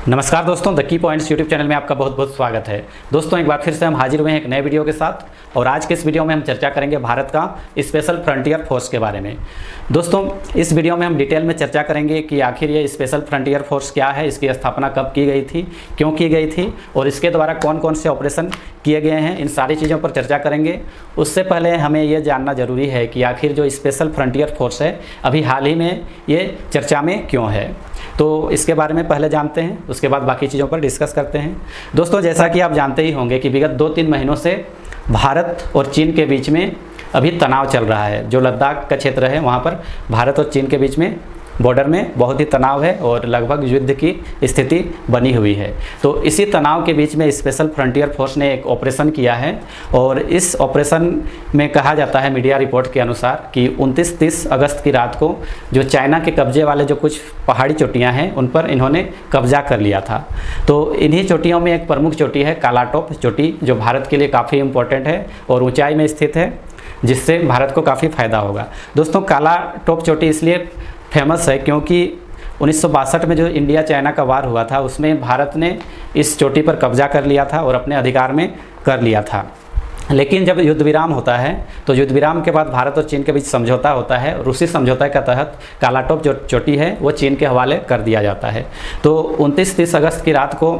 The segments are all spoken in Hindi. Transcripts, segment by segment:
नमस्कार दोस्तों, the key points YouTube channel में आपका बहुत बहुत स्वागत है। दोस्तों, एक बार फिर से हम हाजिर हुए हैं एक नए वीडियो के साथ और आज के इस वीडियो में हम चर्चा करेंगे भारत का स्पेशल फ्रंटियर फोर्स के बारे में। दोस्तों, इस वीडियो में हम डिटेल में चर्चा करेंगे कि आखिर ये स्पेशल फ्रंटियर फोर्स क्या है, इसकी स्थापना कब की गई थी, क्यों की गई थी और इसके द्वारा कौन कौन से ऑपरेशन किए गए हैं, इन सारी चीज़ों पर चर्चा करेंगे। उससे पहले हमें ये जानना ज़रूरी है कि आखिर जो स्पेशल फ्रंटियर फोर्स है अभी हाल ही में ये चर्चा में क्यों है, तो इसके बारे में पहले जानते हैं, उसके बाद बाकी चीज़ों पर डिस्कस करते हैं। दोस्तों, जैसा कि आप जानते ही होंगे कि विगत 2-3 महीनों से भारत और चीन के बीच में अभी तनाव चल रहा है। जो लद्दाख का क्षेत्र है वहाँ पर भारत और चीन के बीच में बॉर्डर में बहुत ही तनाव है और लगभग युद्ध की स्थिति बनी हुई है। तो इसी तनाव के बीच में स्पेशल फ्रंटियर फोर्स ने एक ऑपरेशन किया है और इस ऑपरेशन में कहा जाता है मीडिया रिपोर्ट के अनुसार कि 29-30 अगस्त की रात को जो चाइना के कब्जे वाले जो कुछ पहाड़ी चोटियाँ हैं उन पर इन्होंने कब्जा कर लिया था। तो इन्हीं चोटियों में एक प्रमुख चोटी है कालाटोप चोटी, जो भारत के लिए काफ़ी इम्पोर्टेंट है और ऊँचाई में स्थित है, जिससे भारत को काफ़ी फ़ायदा होगा। दोस्तों, कालाटोप चोटी इसलिए फेमस है क्योंकि 1962 में जो इंडिया चाइना का वार हुआ था उसमें भारत ने इस चोटी पर कब्जा कर लिया था और अपने अधिकार में कर लिया था। लेकिन जब युद्ध विराम होता है तो युद्ध विराम के बाद भारत और चीन के बीच समझौता होता है। रूसी समझौते के तहत कालाटोप जो चोटी है वो चीन के हवाले कर दिया जाता है। तो 29-30 अगस्त की रात को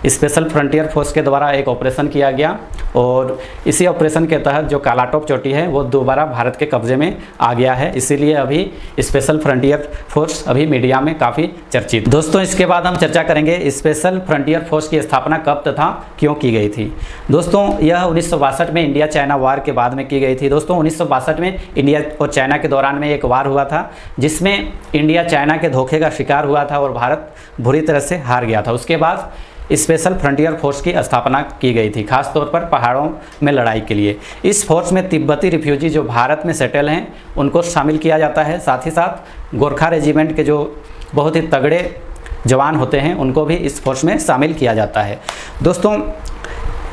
स्पेशल फ्रंटियर फोर्स के द्वारा एक ऑपरेशन किया गया और इसी ऑपरेशन के तहत जो कालाटोप चोटी है वो दोबारा भारत के कब्जे में आ गया है। इसीलिए अभी स्पेशल फ्रंटियर फोर्स अभी मीडिया में काफ़ी चर्चित। दोस्तों, इसके बाद हम चर्चा करेंगे स्पेशल फ्रंटियर फोर्स की स्थापना कब तथा क्यों की गई थी। दोस्तों, यह 1962 में इंडिया चाइना वार के बाद में की गई थी। दोस्तों, 1962 में इंडिया और चाइना के दौरान में एक वार हुआ था जिसमें इंडिया चाइना के धोखे का शिकार हुआ था और भारत बुरी तरह से हार गया था। उसके बाद स्पेशल फ्रंटियर फोर्स की स्थापना की गई थी, खासतौर पर पहाड़ों में लड़ाई के लिए। इस फोर्स में तिब्बती रिफ्यूजी जो भारत में सेटल हैं उनको शामिल किया जाता है। साथ ही साथ गोरखा रेजिमेंट के जो बहुत ही तगड़े जवान होते हैं उनको भी इस फोर्स में शामिल किया जाता है। दोस्तों,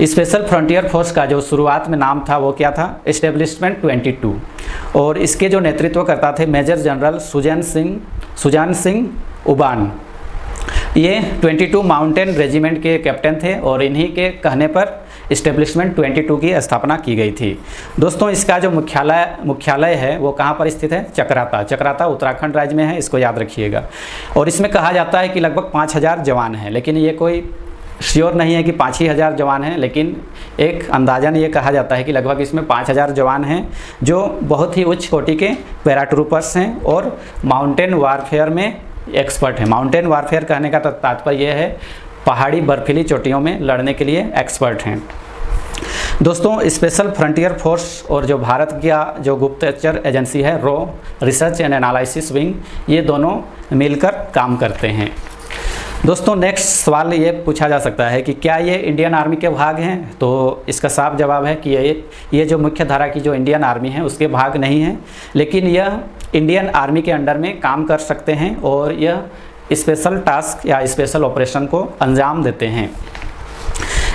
स्पेशल फ्रंटियर फोर्स का जो शुरुआत में नाम था वो क्या था, एस्टेब्लिशमेंट 22, और इसके जो नेतृत्व करता थे मेजर जनरल सुजान सिंह उबान। ये 22 माउंटेन रेजिमेंट के कैप्टन थे और इन्हीं के कहने पर एस्टेब्लिशमेंट 22 की स्थापना की गई थी। दोस्तों, इसका जो मुख्यालय है वो कहाँ पर स्थित है, चक्राता उत्तराखंड राज्य में है, इसको याद रखिएगा। और इसमें कहा जाता है कि लगभग 5000 जवान हैं, लेकिन ये कोई श्योर नहीं है कि 5 ही हज़ार जवान हैं, लेकिन एक अंदाज़न ये कहा जाता है कि लगभग इसमें 5000 जवान हैं जो बहुत ही उच्च कोटि के पैराट्रूपर्स हैं और माउंटेन वारफेयर में एक्सपर्ट हैं। माउंटेन वारफेयर कहने का तात्पर्य यह है पहाड़ी बर्फीली चोटियों में लड़ने के लिए एक्सपर्ट हैं। दोस्तों, स्पेशल फ्रंटियर फोर्स और जो भारत का जो गुप्तचर एजेंसी है raw research and analysis wing, ये दोनों मिलकर काम करते हैं। दोस्तों, नेक्स्ट सवाल ये पूछा जा सकता है कि क्या ये इंडियन आर्मी के भाग हैं, तो इसका साफ जवाब है कि ये जो मुख्य धारा की जो इंडियन आर्मी है उसके भाग नहीं है, लेकिन यह इंडियन आर्मी के अंडर में काम कर सकते हैं और यह स्पेशल टास्क या स्पेशल ऑपरेशन को अंजाम देते हैं।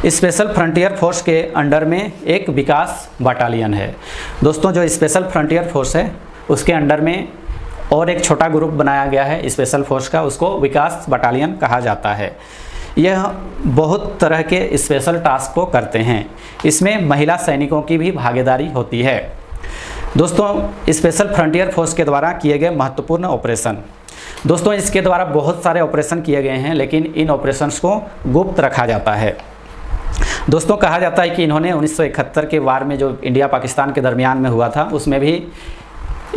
स्पेशल फ्रंटियर फोर्स के अंडर में एक विकास बटालियन है। दोस्तों, जो स्पेशल फ्रंटियर फोर्स है उसके अंडर में और एक छोटा ग्रुप बनाया गया है स्पेशल फोर्स का, उसको विकास बटालियन कहा जाता है। यह बहुत तरह के स्पेशल टास्क को करते हैं। इसमें महिला सैनिकों की भी भागीदारी होती है। दोस्तों, स्पेशल फ्रंटियर फोर्स के द्वारा किए गए महत्वपूर्ण ऑपरेशन। दोस्तों, इसके द्वारा बहुत सारे ऑपरेशन किए गए हैं, लेकिन इन ऑपरेशंस को गुप्त रखा जाता है। दोस्तों, कहा जाता है कि इन्होंने 1971 के वार में जो इंडिया पाकिस्तान के दरमियान में हुआ था उसमें भी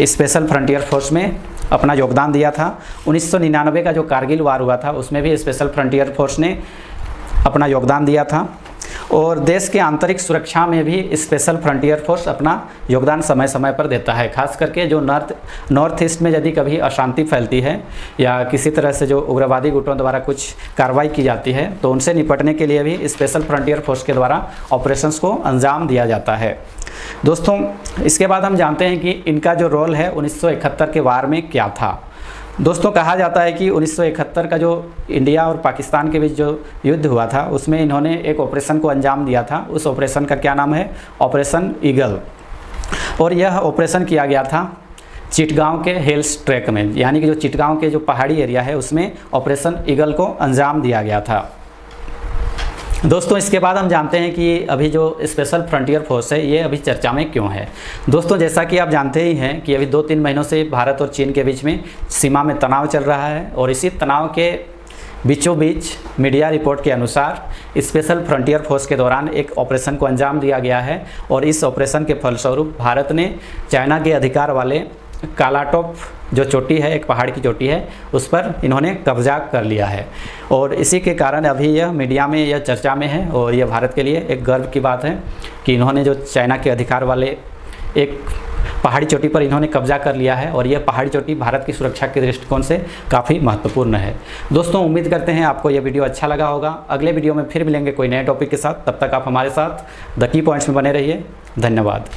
स्पेशल फ्रंटियर फोर्स में अपना योगदान दिया था। 1999 का जो कारगिल वार हुआ था उसमें भी स्पेशल फ्रंटियर फोर्स ने अपना योगदान दिया था और देश के आंतरिक सुरक्षा में भी स्पेशल फ्रंटियर फोर्स अपना योगदान समय समय पर देता है। खास करके जो नॉर्थ ईस्ट में यदि कभी अशांति फैलती है या किसी तरह से जो उग्रवादी गुटों द्वारा कुछ कार्रवाई की जाती है तो उनसे निपटने के लिए भी स्पेशल फ्रंटियर फोर्स के द्वारा ऑपरेशंस को अंजाम दिया जाता है। दोस्तों, इसके बाद हम जानते हैं कि इनका जो रोल है 1971 के वार में क्या था। दोस्तों, कहा जाता है कि 1971 का जो इंडिया और पाकिस्तान के बीच जो युद्ध हुआ था उसमें इन्होंने एक ऑपरेशन को अंजाम दिया था। उस ऑपरेशन का क्या नाम है, ऑपरेशन ईगल। और यह ऑपरेशन किया गया था चिटगांव के हिल्स ट्रैक में, यानी कि जो चिटगांव के जो पहाड़ी एरिया है उसमें ऑपरेशन ईगल को अंजाम दिया गया था। दोस्तों इसके बाद हम जानते हैं कि अभी जो स्पेशल फ्रंटियर फोर्स है ये अभी चर्चा में क्यों है। दोस्तों जैसा कि आप जानते ही हैं कि अभी 2-3 महीनों से भारत और चीन के बीच में सीमा में तनाव चल रहा है, और इसी तनाव के बीचों बीच मीडिया रिपोर्ट के अनुसार स्पेशल फ्रंटियर फोर्स के दौरान एक ऑपरेशन को अंजाम दिया गया है, और इस ऑपरेशन के फलस्वरूप भारत ने चाइना के अधिकार वाले कालाटॉप जो चोटी है, एक पहाड़ की चोटी है, उस पर इन्होंने कब्जा कर लिया है। और इसी के कारण अभी यह मीडिया में यह चर्चा में है, और यह भारत के लिए एक गर्व की बात है कि इन्होंने जो चाइना के अधिकार वाले एक पहाड़ी चोटी पर इन्होंने कब्जा कर लिया है, और यह पहाड़ी चोटी भारत की सुरक्षा के दृष्टिकोण से काफ़ी महत्वपूर्ण है। दोस्तों उम्मीद करते हैं आपको यह वीडियो अच्छा लगा होगा। अगले वीडियो में फिर मिलेंगे कोई नए टॉपिक के साथ, तब तक आप हमारे साथ द की पॉइंट्स में बने रहिए। धन्यवाद।